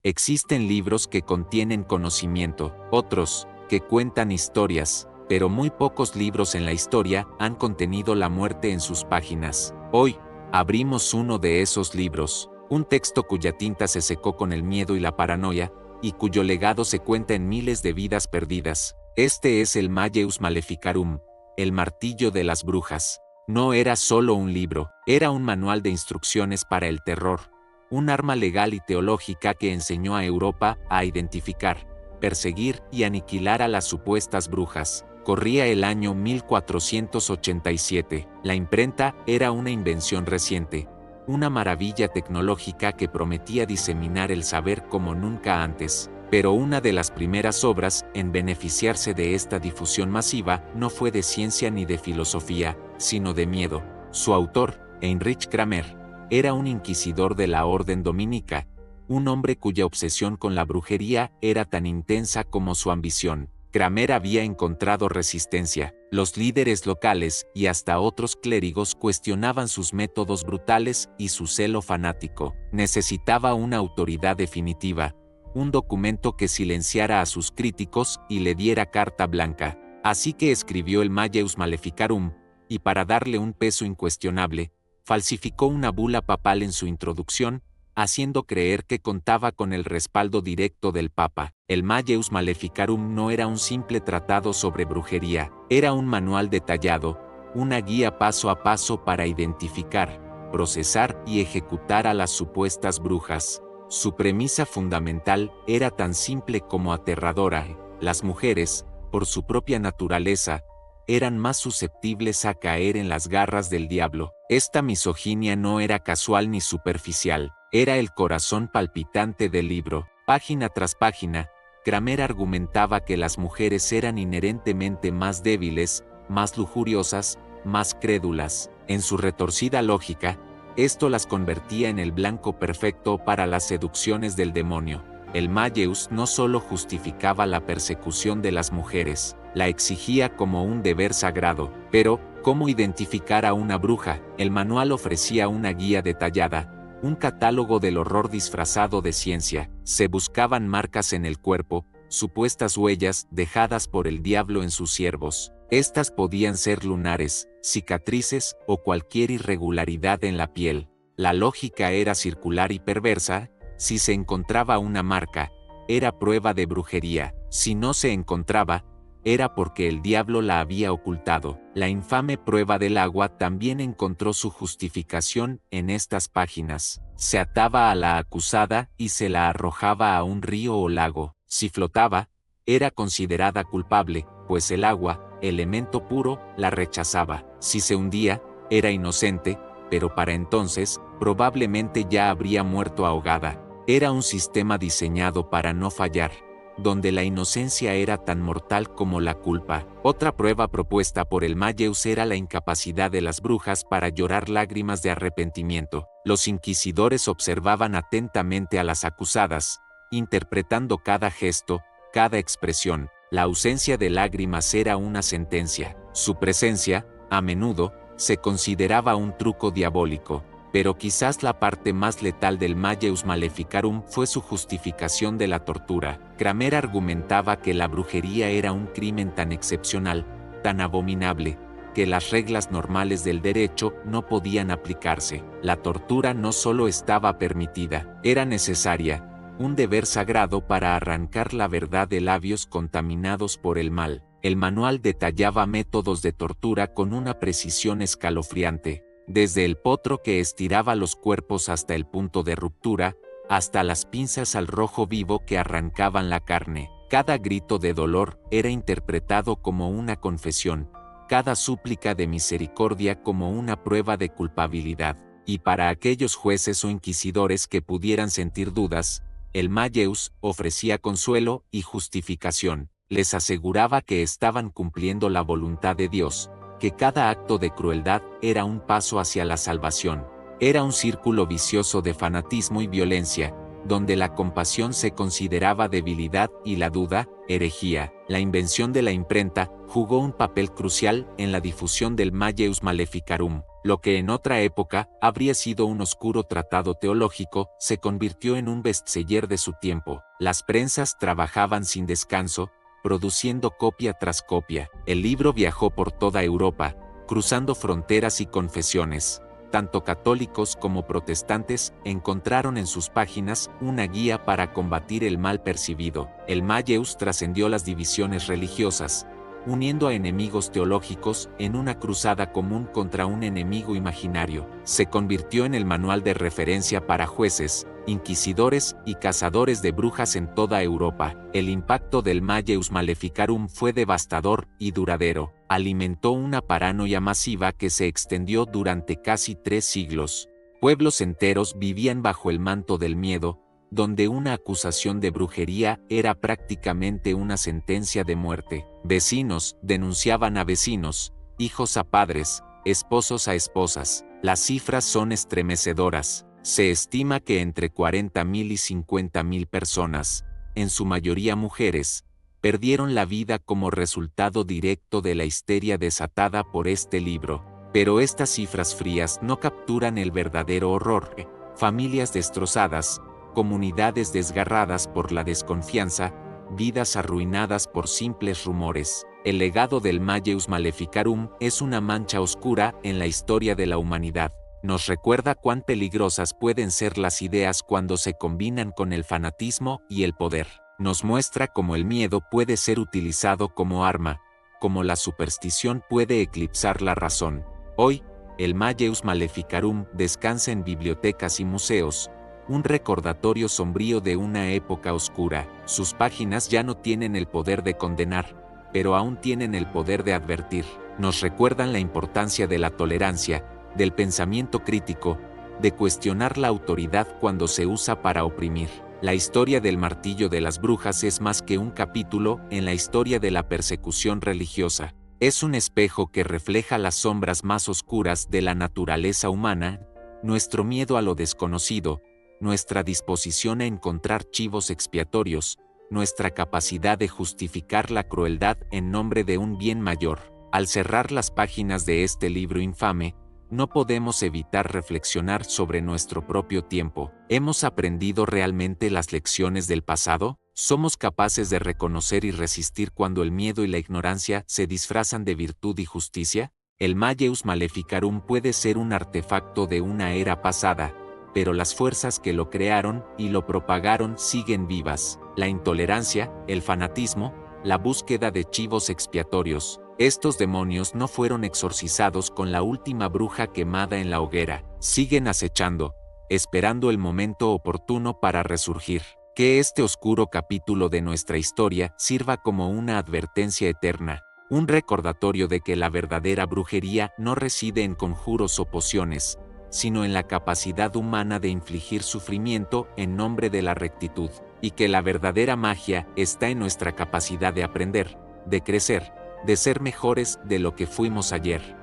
Existen libros que contienen conocimiento, otros, que cuentan historias, pero muy pocos libros en la historia han contenido la muerte en sus páginas. Hoy, abrimos uno de esos libros, un texto cuya tinta se secó con el miedo y la paranoia, y cuyo legado se cuenta en miles de vidas perdidas. Este es el Malleus Maleficarum, el martillo de las brujas. No era solo un libro, era un manual de instrucciones para el terror, un arma legal y teológica que enseñó a Europa a identificar, perseguir y aniquilar a las supuestas brujas. Corría el año 1487. La imprenta era una invención reciente, una maravilla tecnológica que prometía diseminar el saber como nunca antes. Pero una de las primeras obras en beneficiarse de esta difusión masiva no fue de ciencia ni de filosofía, sino de miedo. Su autor, Heinrich Kramer, era un inquisidor de la orden dominica, un hombre cuya obsesión con la brujería era tan intensa como su ambición. Kramer había encontrado resistencia. Los líderes locales y hasta otros clérigos cuestionaban sus métodos brutales y su celo fanático. Necesitaba una autoridad definitiva, un documento que silenciara a sus críticos y le diera carta blanca. Así que escribió el Malleus Maleficarum, y para darle un peso incuestionable, falsificó una bula papal en su introducción, haciendo creer que contaba con el respaldo directo del Papa. El Malleus Maleficarum no era un simple tratado sobre brujería, era un manual detallado, una guía paso a paso para identificar, procesar y ejecutar a las supuestas brujas. Su premisa fundamental era tan simple como aterradora: las mujeres, por su propia naturaleza, eran más susceptibles a caer en las garras del diablo. Esta misoginia no era casual ni superficial, era el corazón palpitante del libro. Página tras página, Kramer argumentaba que las mujeres eran inherentemente más débiles, más lujuriosas, más crédulas. En su retorcida lógica, esto las convertía en el blanco perfecto para las seducciones del demonio. El Malleus no solo justificaba la persecución de las mujeres, la exigía como un deber sagrado. Pero, ¿cómo identificar a una bruja? El manual ofrecía una guía detallada, un catálogo del horror disfrazado de ciencia. Se buscaban marcas en el cuerpo, supuestas huellas dejadas por el diablo en sus siervos. Estas podían ser lunares, cicatrices o cualquier irregularidad en la piel. La lógica era circular y perversa. Si se encontraba una marca, era prueba de brujería. Si no se encontraba, era porque el diablo la había ocultado. La infame prueba del agua también encontró su justificación en estas páginas. Se ataba a la acusada y se la arrojaba a un río o lago. Si flotaba, era considerada culpable, pues el agua, elemento puro, la rechazaba. Si se hundía, era inocente, pero para entonces, probablemente ya habría muerto ahogada. Era un sistema diseñado para no fallar, donde la inocencia era tan mortal como la culpa. Otra prueba propuesta por el Malleus era la incapacidad de las brujas para llorar lágrimas de arrepentimiento. Los inquisidores observaban atentamente a las acusadas, interpretando cada gesto, cada expresión. La ausencia de lágrimas era una sentencia. Su presencia, a menudo, se consideraba un truco diabólico. Pero quizás la parte más letal del Malleus Maleficarum fue su justificación de la tortura. Kramer argumentaba que la brujería era un crimen tan excepcional, tan abominable, que las reglas normales del derecho no podían aplicarse. La tortura no solo estaba permitida, era necesaria, un deber sagrado para arrancar la verdad de labios contaminados por el mal. El manual detallaba métodos de tortura con una precisión escalofriante. Desde el potro que estiraba los cuerpos hasta el punto de ruptura, hasta las pinzas al rojo vivo que arrancaban la carne. Cada grito de dolor era interpretado como una confesión, cada súplica de misericordia como una prueba de culpabilidad. Y para aquellos jueces o inquisidores que pudieran sentir dudas, el Malleus ofrecía consuelo y justificación. Les aseguraba que estaban cumpliendo la voluntad de Dios, que cada acto de crueldad era un paso hacia la salvación. Era un círculo vicioso de fanatismo y violencia, donde la compasión se consideraba debilidad y la duda, herejía. La invención de la imprenta jugó un papel crucial en la difusión del Malleus Maleficarum. Lo que en otra época habría sido un oscuro tratado teológico, se convirtió en un bestseller de su tiempo. Las prensas trabajaban sin descanso, produciendo copia tras copia. El libro viajó por toda Europa, cruzando fronteras y confesiones. Tanto católicos como protestantes encontraron en sus páginas una guía para combatir el mal percibido. El Malleus trascendió las divisiones religiosas, uniendo a enemigos teológicos en una cruzada común contra un enemigo imaginario. Se convirtió en el manual de referencia para jueces, inquisidores y cazadores de brujas en toda Europa. El impacto del Malleus Maleficarum fue devastador y duradero. Alimentó una paranoia masiva que se extendió durante casi 3 siglos. Pueblos enteros vivían bajo el manto del miedo, donde una acusación de brujería era prácticamente una sentencia de muerte. Vecinos denunciaban a vecinos, hijos a padres, esposos a esposas. Las cifras son estremecedoras. Se estima que entre 40.000 y 50.000 personas, en su mayoría mujeres, perdieron la vida como resultado directo de la histeria desatada por este libro. Pero estas cifras frías no capturan el verdadero horror. Familias destrozadas, comunidades desgarradas por la desconfianza, vidas arruinadas por simples rumores. El legado del Malleus Maleficarum es una mancha oscura en la historia de la humanidad. Nos recuerda cuán peligrosas pueden ser las ideas cuando se combinan con el fanatismo y el poder. Nos muestra cómo el miedo puede ser utilizado como arma, cómo la superstición puede eclipsar la razón. Hoy, el Malleus Maleficarum descansa en bibliotecas y museos, un recordatorio sombrío de una época oscura. Sus páginas ya no tienen el poder de condenar, pero aún tienen el poder de advertir. Nos recuerdan la importancia de la tolerancia, del pensamiento crítico, de cuestionar la autoridad cuando se usa para oprimir. La historia del martillo de las brujas es más que un capítulo en la historia de la persecución religiosa. Es un espejo que refleja las sombras más oscuras de la naturaleza humana, nuestro miedo a lo desconocido, nuestra disposición a encontrar chivos expiatorios, nuestra capacidad de justificar la crueldad en nombre de un bien mayor. Al cerrar las páginas de este libro infame, no podemos evitar reflexionar sobre nuestro propio tiempo. ¿Hemos aprendido realmente las lecciones del pasado? ¿Somos capaces de reconocer y resistir cuando el miedo y la ignorancia se disfrazan de virtud y justicia? El Malleus Maleficarum puede ser un artefacto de una era pasada, pero las fuerzas que lo crearon y lo propagaron siguen vivas. La intolerancia, el fanatismo, la búsqueda de chivos expiatorios. Estos demonios no fueron exorcizados con la última bruja quemada en la hoguera. Siguen acechando, esperando el momento oportuno para resurgir. Que este oscuro capítulo de nuestra historia sirva como una advertencia eterna, un recordatorio de que la verdadera brujería no reside en conjuros o pociones, sino en la capacidad humana de infligir sufrimiento en nombre de la rectitud, y que la verdadera magia está en nuestra capacidad de aprender, de crecer, de ser mejores de lo que fuimos ayer.